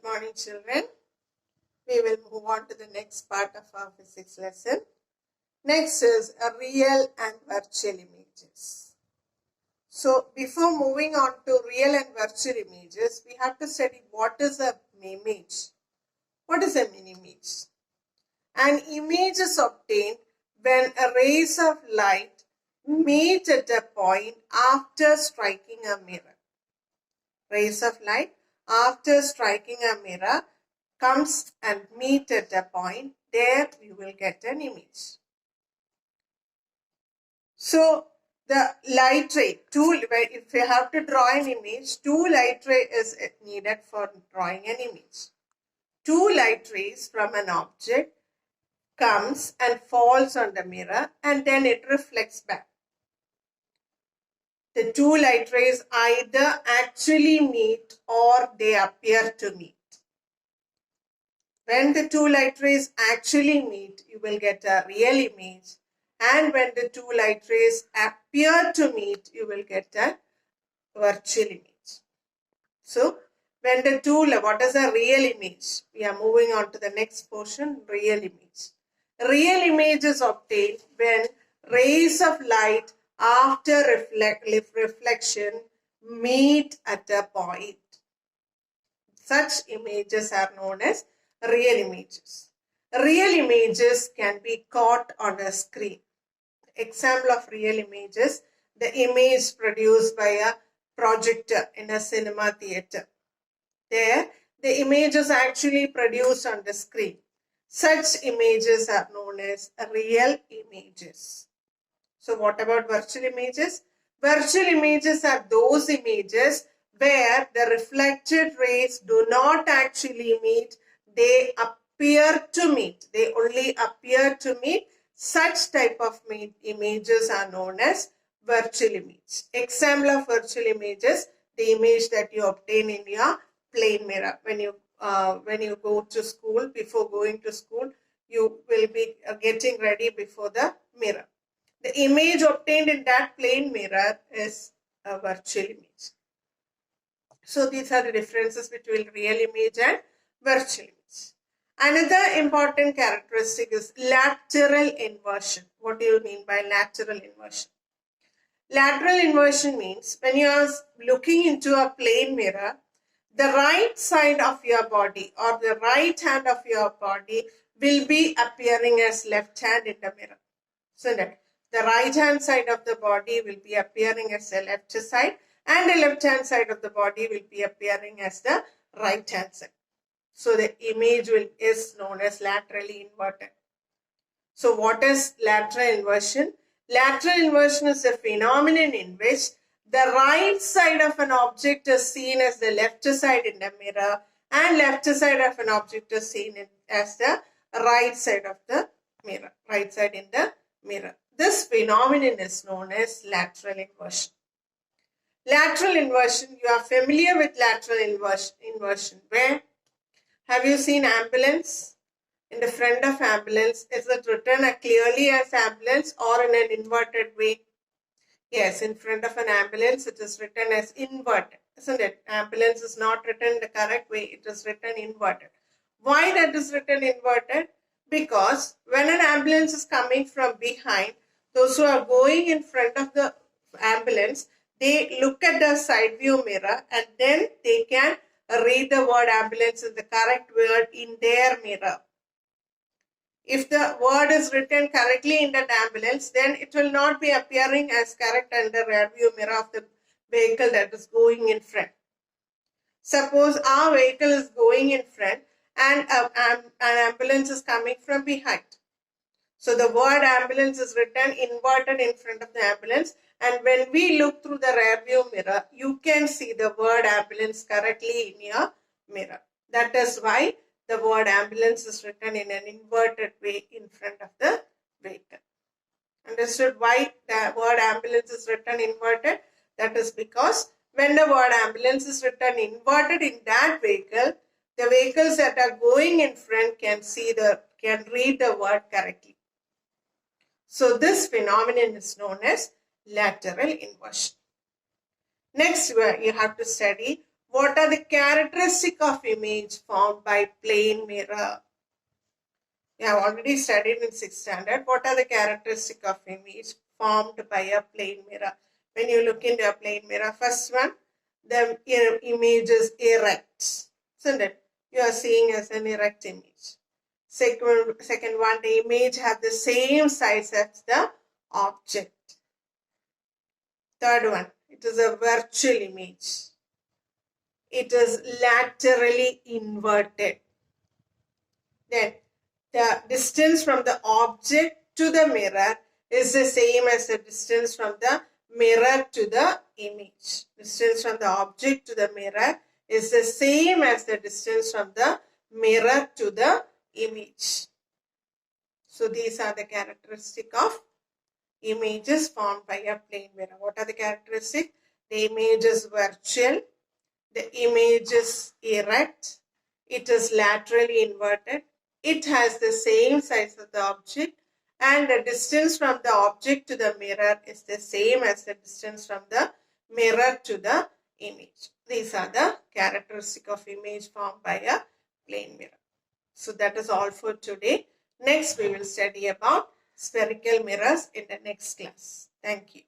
Good morning, children. We will move on to the next part of our physics lesson. Next is real and virtual images. So, before moving on to real and virtual images, we have to study what is an image. What is an image? An image is obtained when rays of light meet at a point after striking a mirror. Rays of light after striking a mirror comes and meet at a point, there you will get an image. So the light ray, if you have to draw an image, 2 light ray is needed for drawing an image. 2 light rays from an object comes and falls on the mirror and then it reflects back. The 2 light rays either actually meet or they appear to meet. When the 2 light rays actually meet, you will get a real image. And when the 2 light rays appear to meet, you will get a virtual image. So, when the what is a real image? We are moving on to the next portion, real image. Real image is obtained when rays of light after reflection meet at a point. Such images are known as real images. Real images can be caught on a screen. Example of real images, the image produced by a projector in a cinema theater. There, the image is actually produced on the screen. Such images are known as real images. So what about virtual images? Virtual images are those images where the reflected rays do not actually meet, they appear to meet. They only appear to meet. Such type of images are known as virtual image. Example of virtual images, the image that you obtain in your plane mirror. When you go to school, before going to school, you will be getting ready before the mirror. The image obtained in that plane mirror is a virtual image. So these are the differences between real image and virtual image. Another important characteristic is lateral inversion. What do you mean by lateral inversion? Lateral inversion means when you are looking into a plane mirror, the right side of your body or the right hand of your body will be appearing as left hand in the mirror. So that the right hand side of the body will be appearing as the left side and the left hand side of the body will be appearing as the right hand side. So the image is known as laterally inverted. So what is lateral inversion? Lateral inversion is a phenomenon in which the right side of an object is seen as the left side in the mirror and left side of an object is seen as the right side of the mirror, right side in the mirror. This phenomenon is known as lateral inversion. Lateral inversion, you are familiar with lateral inversion. Where? Have you seen ambulance? In the front of ambulance, is it written clearly as ambulance or in an inverted way? Yes, in front of an ambulance, it is written as inverted, isn't it? Ambulance is not written the correct way, it is written inverted. Why that is written inverted? Because when an ambulance is coming from behind, those who are going in front of the ambulance, they look at the side view mirror and then they can read the word ambulance in the correct word in their mirror. If the word is written correctly in that ambulance, then it will not be appearing as correct in the rear view mirror of the vehicle that is going in front. Suppose our vehicle is going in front and an ambulance is coming from behind. So the word ambulance is written inverted in front of the ambulance, and when we look through the rear view mirror, you can see the word ambulance correctly in your mirror. That is why the word ambulance is written in an inverted way in front of the vehicle. Understood why the word ambulance is written inverted? That is because when the word ambulance is written inverted in that vehicle, the vehicles that are going in front can read the word correctly. So this phenomenon is known as lateral inversion. Next, you have to study What are the characteristics of image formed by plane mirror? You have already studied in 6th standard. What are the characteristics of image formed by a plane mirror? When you look into a plane mirror, first one, the image is erect, isn't it? You are seeing as an erect image. Second one, the image have the same size as the object. Third one, it is a virtual image. It is laterally inverted. Then the distance from the object to the mirror is the same as the distance from the mirror to the image. Distance from the object to the mirror is the same as the distance from the mirror to the image. So these are the characteristics of images formed by a plane mirror. What are the characteristics? The image is virtual. The image is erect. It is laterally inverted. It has the same size of the object, and the distance from the object to the mirror is the same as the distance from the mirror to the image. These are the characteristics of image formed by a plane mirror. So that is all for today. Next we will study about spherical mirrors in the next class. Thank you.